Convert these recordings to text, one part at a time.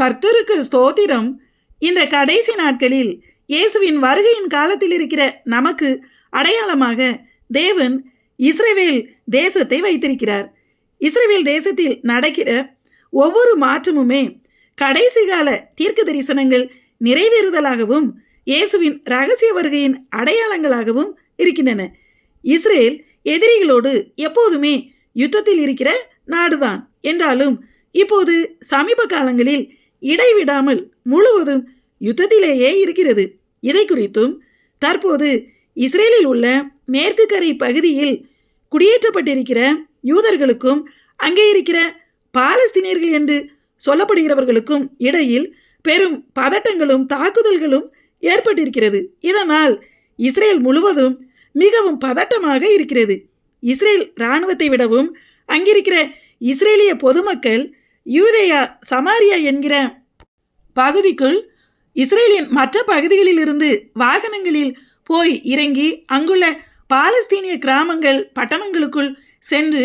கர்த்தருக்கு ஸ்தோத்திரம். இந்த கடைசி நாட்களில் இயேசுவின் வருகையின் காலத்தில் இருக்கிற நமக்கு அடையாளமாக தேவன் இஸ்ரவேல் தேசத்தை வைத்திருக்கிறார். இஸ்ரவேல் தேசத்தில் நடக்கிற ஒவ்வொரு மாற்றமுமே கடைசி கால தீர்க்க தரிசனங்கள் நிறைவேறுதலாகவும் இயேசுவின் ரகசிய வருகையின் அடையாளங்களாகவும் இருக்கின்றன. இஸ்ரேல் எதிரிகளோடு எப்போதுமே யுத்தத்தில் இருக்கிற நாடுதான் என்றாலும் இப்போது சமீப காலங்களில் இடைவிடாமல் முழுவதும் யுத்தத்திலேயே இருக்கிறது. இதை குறித்தும் தற்போது இஸ்ரேலில் உள்ள மேற்கு கரை பகுதியில் குடியேற்றப்பட்டிருக்கிற யூதர்களுக்கும் அங்கே இருக்கிற பாலஸ்தீனியர்கள் என்று சொல்லப்படுகிறவர்களுக்கும் இடையில் பெரும் பதட்டங்களும் தாக்குதல்களும் ஏற்பட்டிருக்கிறது. இதனால் இஸ்ரேல் முழுவதும் மிகவும் பதட்டமாக இருக்கிறது. இஸ்ரேல் இராணுவத்தை விடவும் அங்கிருக்கிற இஸ்ரேலிய பொதுமக்கள் யூதேயா சமாரியா என்கிற பகுதிக்குள் இஸ்ரேலின் மற்ற பகுதிகளில் இருந்து வாகனங்களில் போய் இறங்கி அங்குள்ள பாலஸ்தீனிய கிராமங்கள் பட்டணங்களுக்குள் சென்று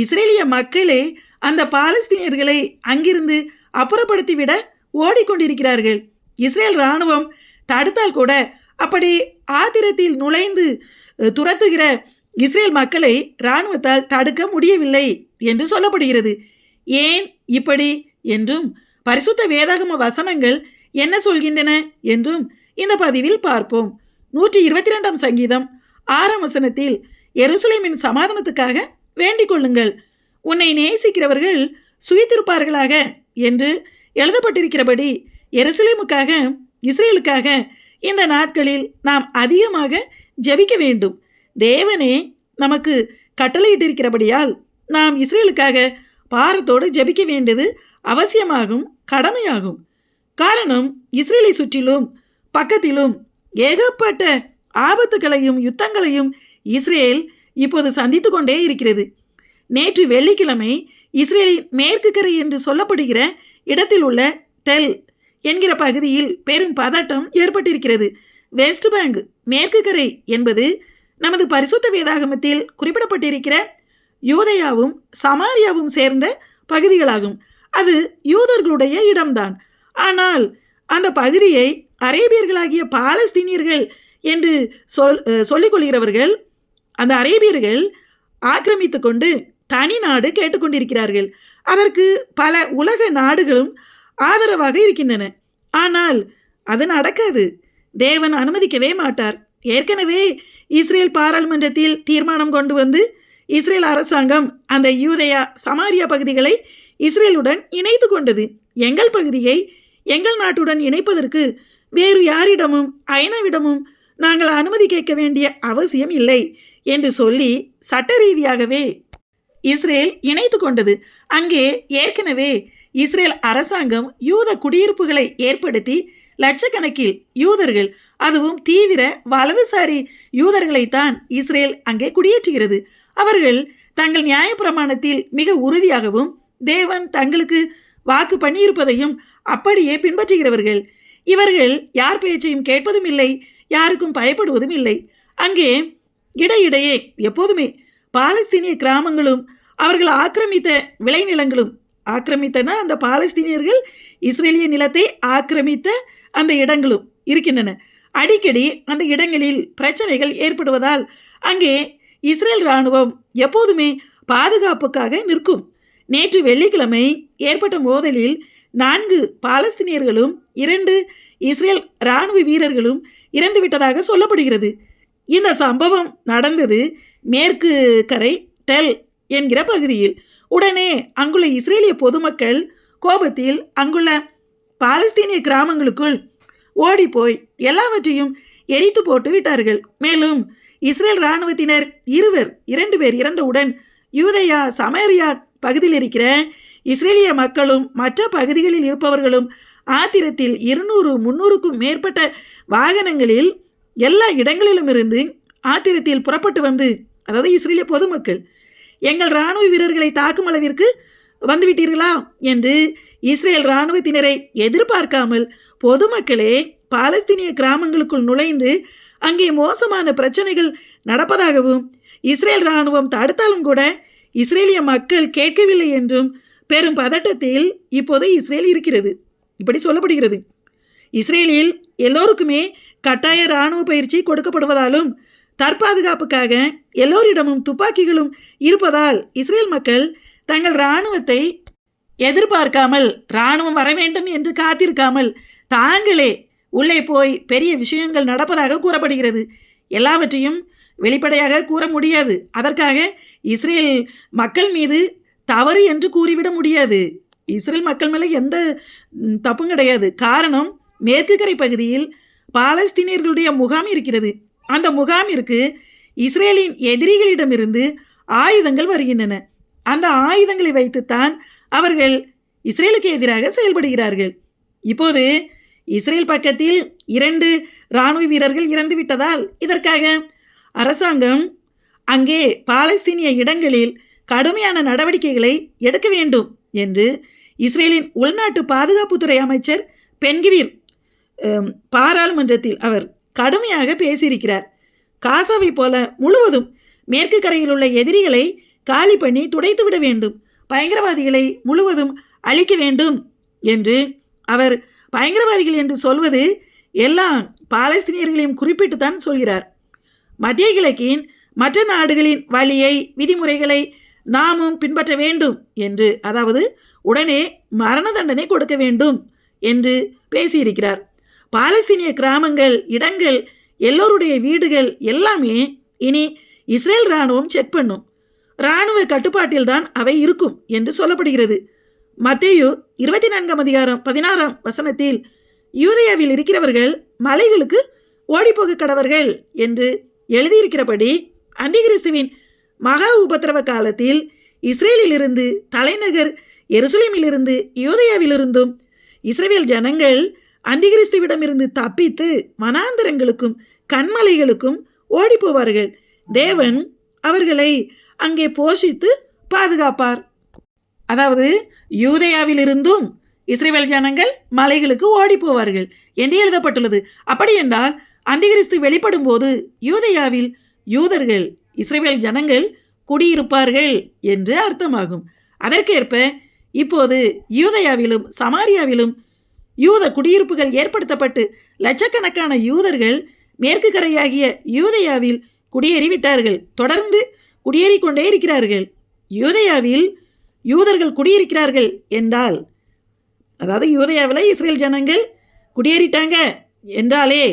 இஸ்ரேலிய மக்களே அந்த பாலஸ்தீனியர்களை அங்கிருந்து அப்புறப்படுத்திவிட ஓடிக்கொண்டிருக்கிறார்கள். இஸ்ரேல் இராணுவம் தடுத்தால் கூட அப்படி ஆத்திரத்தில் நுழைந்து துரத்துகிற இஸ்ரேல் மக்களை இராணுவத்தால் தடுக்க முடியவில்லை என்று சொல்லப்படுகிறது. ஏன் இப்படி என்றும் பரிசுத்த வேதாகம வசனங்கள் என்ன சொல்கின்றன என்றும் இந்த பதிவில் பார்ப்போம். 122 சங்கீதம் 6 வசனத்தில் எருசலேமின் சமாதானத்துக்காக வேண்டிக் கொள்ளுங்கள், உன்னை நேசிக்கிறவர்கள் சுயித்திருப்பார்களாக என்று எழுதப்பட்டிருக்கிறபடி எருசலேமுக்காக இஸ்ரேலுக்காக இந்த நாட்களில் நாம் அதிகமாக ஜெபிக்க வேண்டும். தேவனே நமக்கு கட்டளையிட்டிருக்கிறபடியால் நாம் இஸ்ரேலுக்காக பாரத்தோடு ஜெபிக்க வேண்டியது அவசியமாகும், கடமையாகும். காரணம், இஸ்ரேலை சுற்றிலும் பக்கத்திலும் ஏகப்பட்ட ஆபத்துகளையும் யுத்தங்களையும் இஸ்ரேல் இப்போது சந்தித்து கொண்டே இருக்கிறது. நேற்று வெள்ளிக்கிழமை இஸ்ரேலின் மேற்கு கரை என்று சொல்லப்படுகிற இடத்தில் உள்ள டெல் என்கிற பகுதியில் பெரும் பதட்டம் ஏற்பட்டிருக்கிறது. வெஸ்ட் பேங்க் மேற்கு கரை என்பது நமது பரிசுத்த வேதாகமத்தில் குறிப்பிடப்பட்டிருக்கிற யூதேயாவும் சமாரியாவும் சேர்ந்த பகுதிகளாகும். அது யூதர்களுடைய இடம்தான். ஆனால் அந்த பகுதியை அரேபியர்களாகிய பாலஸ்தீனியர்கள் என்று சொல்லிக்கொள்கிறவர்கள் அந்த அரேபியர்கள் ஆக்கிரமித்து கொண்டு தனி நாடு கேட்டுக்கொண்டிருக்கிறார்கள். அதற்கு பல உலக நாடுகளும் ஆதரவாக இருக்கின்றன. ஆனால் அது நடக்காது. தேவன் அனுமதிக்கவே மாட்டார். ஏற்கனவே இஸ்ரேல் பாராளுமன்றத்தில் தீர்மானம் கொண்டு வந்து இஸ்ரேல் அரசாங்கம் அந்த யூதேயா சமாரியா பகுதிகளை இஸ்ரேலுடன் இணைத்து கொண்டது. எங்கள் பகுதியை எங்கள் நாட்டுடன் இணைப்பதற்கு வேறு யாரிடமும் ஐநாவிடமும் நாங்கள் அனுமதி கேட்க வேண்டிய அவசியம் இல்லை என்று சொல்லி சட்ட ரீதியாகவே இஸ்ரேல் இணைத்து கொண்டது. அங்கே ஏற்கனவே இஸ்ரேல் அரசாங்கம் யூத குடியிருப்புகளை ஏற்படுத்தி லட்சக்கணக்கில் யூதர்கள், அதுவும் தீவிர வலதுசாரி யூதர்களைத்தான் இஸ்ரேல் அங்கே குடியேற்றுகிறது. அவர்கள் தங்கள் நியாயப்பிரமாணத்தில் மிக உறுதியாகவும் தேவன் தங்களுக்கு வாக்கு பண்ணியிருப்பதையும் அப்படியே பின்பற்றுகிறவர்கள். இவர்கள் யார் பேச்சையும் கேட்பதும் இல்லை, யாருக்கும் பயப்படுவதும் இல்லை. அங்கே இடையிடையே எப்போதுமே பாலஸ்தீனிய கிராமங்களும் அவர்கள் ஆக்கிரமித்த விளைநிலங்களும், ஆக்கிரமித்தன அந்த பாலஸ்தீனியர்கள் இஸ்ரேலிய நிலத்தை ஆக்கிரமித்த அந்த இடங்களும் இருக்கின்றன. அடிக்கடி அந்த இடங்களில் பிரச்சனைகள் ஏற்படுவதால் அங்கே இஸ்ரேல் இராணுவம் எப்போதுமே பாதுகாப்புக்காக நிற்கும். நேற்று வெள்ளிக்கிழமை ஏற்பட்ட மோதலில் 4 பாலஸ்தீனியர்களும் 2 இஸ்ரேல் இராணுவ வீரர்களும் இறந்துவிட்டதாக சொல்லப்படுகிறது. இந்த சம்பவம் நடந்தது மேற்கு கரை டெல் என்கிற பகுதியில். உடனே அங்குள்ள இஸ்ரேலிய பொதுமக்கள் கோபத்தில் அங்குள்ள பாலஸ்தீனிய கிராமங்களுக்குள் ஓடிப்போய் எல்லாவற்றையும் எரித்து போட்டு விட்டார்கள். மேலும் இஸ்ரேல் இராணுவத்தினர் 2 பேர் இறந்தவுடன் யூதேயா சமாரியா பகுதியில் இருக்கிற இஸ்ரேலிய மக்களும் மற்ற பகுதிகளில் இருப்பவர்களும் ஆத்திரத்தில் 200-300க்கும் மேற்பட்ட வாகனங்களில் எல்லா இடங்களிலும் இருந்து ஆத்திரத்தில் புறப்பட்டு வந்து, அதாவது இஸ்ரேலிய பொதுமக்கள், எங்கள் இராணுவ வீரர்களை தாக்கும் அளவிற்கு வந்துவிட்டீர்களா என்று இஸ்ரேல் இராணுவத்தினரை எதிர்பார்க்காமல் பொதுமக்களே பாலஸ்தீனிய கிராமங்களுக்குள் நுழைந்து அங்கே மோசமான பிரச்சனைகள் நடப்பதாகவும் இஸ்ரேல் இராணுவம் தடுத்தாலும் கூட இஸ்ரேலிய மக்கள் கேட்கவில்லை என்றும் பெரும் பதட்டத்தில் இப்போது இஸ்ரேல் இருக்கிறது. இப்படி சொல்லப்படுகிறது. இஸ்ரேலில் எல்லோருக்குமே கட்டாய இராணுவ பயிற்சி கொடுக்கப்படுவதாலும் தற்பாதுகாப்புக்காக எல்லோரிடமும் துப்பாக்கிகளும் இருப்பதால் இஸ்ரேல் மக்கள் தங்கள் இராணுவத்தை எதிர்பார்க்காமல், இராணுவம் வர வேண்டும் என்று காத்திருக்காமல் தாங்களே உள்ளே போய் பெரிய விஷயங்கள் நடப்பதாக கூறப்படுகிறது. எல்லாவற்றையும் வெளிப்படையாக கூற முடியாது. அதற்காக இஸ்ரேல் மக்கள் மீது தவறு என்று கூறிவிட முடியாது. இஸ்ரேல் மக்கள் மேலே எந்த தப்பும் கிடையாது. காரணம், மேற்கு கரை பகுதியில் பாலஸ்தீனியர்களுடைய முகாம் இருக்கிறது. அந்த முகாமிற்கு இஸ்ரேலின் எதிரிகளிடமிருந்து ஆயுதங்கள் வருகின்றன. அந்த ஆயுதங்களை வைத்துத்தான் அவர்கள் இஸ்ரேலுக்கு எதிராக செயல்படுகிறார்கள். இப்போது இஸ்ரேல் பக்கத்தில் 2 இராணுவ வீரர்கள் இறந்துவிட்டதால் இதற்காக அரசாங்கம் அங்கே பாலஸ்தீனிய இடங்களில் கடுமையான நடவடிக்கைகளை எடுக்க வேண்டும் என்று இஸ்ரேலின் உள்நாட்டு பாதுகாப்புத்துறை அமைச்சர் பென்கிவிர் பாராளுமன்றத்தில் அவர் கடுமையாக பேசியிருக்கிறார். காசாவை போல முழுவதும் மேற்கு கரையில் உள்ள எதிரிகளை காலி பண்ணி துடைத்துவிட வேண்டும், பயங்கரவாதிகளை முழுவதும் அழிக்க வேண்டும் என்று அவர் பயங்கரவாதிகள் என்று சொல்வது எல்லா பாலஸ்தீனியர்களையும் குறிப்பிட்டு தான் சொல்கிறார். மத்திய கிழக்கின் மற்ற நாடுகளின் வழியை, விதிமுறைகளை நாமும் பின்பற்ற வேண்டும் என்று, அதாவது உடனே மரண தண்டனை கொடுக்க வேண்டும் என்று பேசியிருக்கிறார். பாலஸ்தீனிய கிராமங்கள், இடங்கள், எல்லோருடைய வீடுகள் எல்லாமே இனி இஸ்ரேல் இராணுவம் செக் பண்ணும். இராணுவ கட்டுப்பாட்டில் தான் அவை இருக்கும் என்று சொல்லப்படுகிறது. மத்தேயு 24:16 யூதேயாவில் இருக்கிறவர்கள் மலைகளுக்கு ஓடிப்போக கடவர்கள் என்று எழுதியிருக்கிறபடி அந்திகிறிஸ்துவின் மகா உபத்திரவ காலத்தில் இஸ்ரேலிலிருந்து, தலைநகர் எருசலேமிலிருந்து, யூதேயாவிலிருந்தும் இஸ்ரேல் ஜனங்கள் அந்திகிறிஸ்துவிடமிருந்து தப்பித்து வனாந்தரங்களுக்கும் கண்மலைகளுக்கும் ஓடி போவார்கள். தேவன் அவர்களை அங்கே போஷித்து பாதுகாப்பார். அதாவது யூதேயாவிலிருந்தும் இஸ்ரேல் ஜனங்கள் மலைகளுக்கு ஓடி போவார்கள் என்று எழுதப்பட்டுள்ளது. அப்படி என்றால் அந்திகிறிஸ்து வெளிப்படும் போது யூதேயாவில் யூதர்கள், இஸ்ரேல் ஜனங்கள் குடியிருப்பார்கள் என்று அர்த்தமாகும். அதற்கேற்ப இப்போது யூதேயாவிலும் சமாரியாவிலும் யூத குடியிருப்புகள் ஏற்படுத்தப்பட்டு லட்சக்கணக்கான யூதர்கள் மேற்கு கரையாகிய யூதேயாவில் குடியேறிவிட்டார்கள். தொடர்ந்து குடியேறிக்கொண்டே இருக்கிறார்கள். யூதேயாவில் யூதர்கள் குடியிருக்கிறார்கள் என்றால், அதாவது யூதேயாவில் இஸ்ரேல் ஜனங்கள் குடியேறிட்டாங்க என்றாலே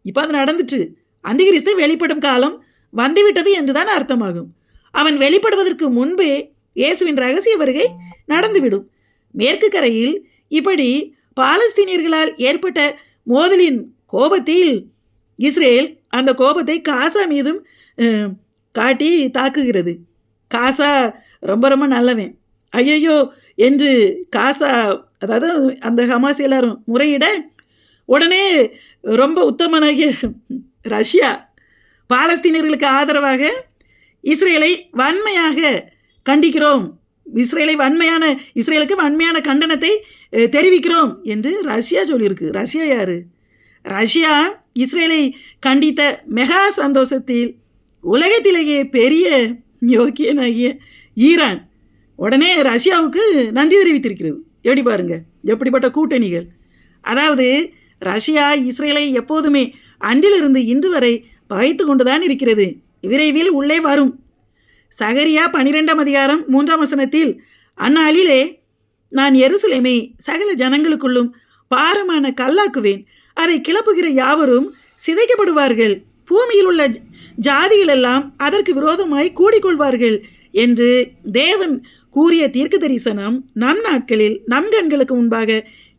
இப்போ அது நடந்துச்சு. அந்திகிறிஸ்து வெளிப்படும் காலம் வந்துவிட்டது என்றுதான் அர்த்தமாகும். அவன் வெளிப்படுவதற்கு முன்பே இயேசுவின் ரகசிய வருகை நடந்துவிடும். மேற்கு கரையில் இப்படி பாலஸ்தீனியர்களால் ஏற்பட்ட மோதலின் கோபத்தில் இஸ்ரேல் அந்த கோபத்தை காசா மீதும் காட்டி தாக்குகிறது. காசா ரொம்ப ரொம்ப நல்லவன், ஐயோ என்று காசா, அதாவது அந்த ஹமாஸ் எல்லாரும் முறையிட உடனே ரொம்ப உத்தமனாகிய ரஷ்யா பாலஸ்தீனியர்களுக்கு ஆதரவாக இஸ்ரேலை வன்மையாக கண்டிக்கிறோம், இஸ்ரேலுக்கு வன்மையான கண்டனத்தை தெரிவிக்கிறோம் என்று ரஷ்யா சொல்லியிருக்கு. ரஷ்யா யாரு? ரஷ்யா இஸ்ரேலை கண்டித்த மெகா சந்தோஷத்தில் உலகத்திலேயே பெரிய யோக்கியனாகிய ஈரான் உடனே ரஷ்யாவுக்கு நன்றி தெரிவித்திருக்கிறது. எப்படி பாருங்க, எப்படிப்பட்ட கூட்டணிகள். அதாவது ரஷ்யா இஸ்ரேலை எப்போதுமே அன்றிலிருந்து இன்று வரை பகைத்து கொண்டுதான் இருக்கிறது. விரைவில் உள்ளே வரும். சகரியா 12:3 அந்நாளிலே நான் எருசலேமை சகல ஜனங்களுக்குள்ளும் பாரமான கல்லாக்குவேன், அதை கிளப்புகிற யாவரும் சிதைக்கப்படுவார்கள், பூமியில் உள்ள ஜாதிகளெல்லாம் அதற்கு விரோதமாய் கூடிக்கொள்வார்கள் என்று தேவன் கூறிய தீர்க்க தரிசனம் நம் நாட்களில் நம் கண்களுக்கு முன்பாக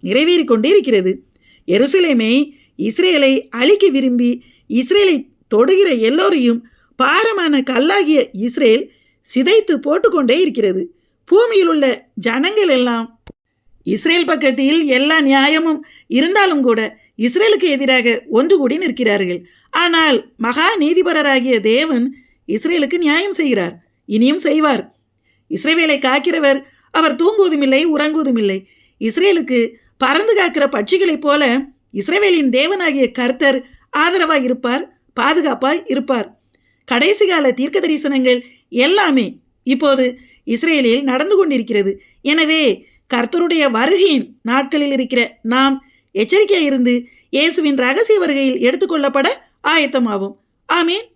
நிறைவேறி கொண்டே இருக்கிறது. எருசலேமை, இஸ்ரேலை அழிக்க விரும்பி இஸ்ரேலை தொடுகிற எல்லோரையும் பாரமான கல்லாகிய இஸ்ரேல் சிதைத்து போட்டுக்கொண்டே இருக்கிறது. பூமியில் உள்ள ஜனங்கள் எல்லாம் இஸ்ரேல் பக்கத்தில் எல்லா நியாயமும் இருந்தாலும் கூட இஸ்ரேலுக்கு எதிராக ஒன்று கூடி நிற்கிறார்கள். ஆனால் மகா நீதிபரராகிய தேவன் இஸ்ரேலுக்கு நியாயம் செய்கிறார், இனியும் செய்வார். இஸ்ரவேலை காக்கிறவர் அவர் தூங்குவதுமில்லை, உறங்குவதுமில்லை. இஸ்ரேலுக்கு பறந்து காக்கிற பட்சிகளைப் போல இஸ்ரவேலின் தேவனாகிய கர்த்தர் ஆதரவாய் இருப்பார், பாதுகாப்பாய் இருப்பார். கடைசி கால தீர்க்க தரிசனங்கள் எல்லாமே இப்போது இஸ்ரேலில் நடந்து கொண்டிருக்கிறது. எனவே கர்த்தருடைய வருகையின் நாட்களில் இருக்கிற நாம் எச்சரிக்கையாக இருந்து இயேசுவின் ரகசிய வருகையில் எடுத்துக்கொள்ளப்பட ஆயத்தமாவோம். ஆமீன்.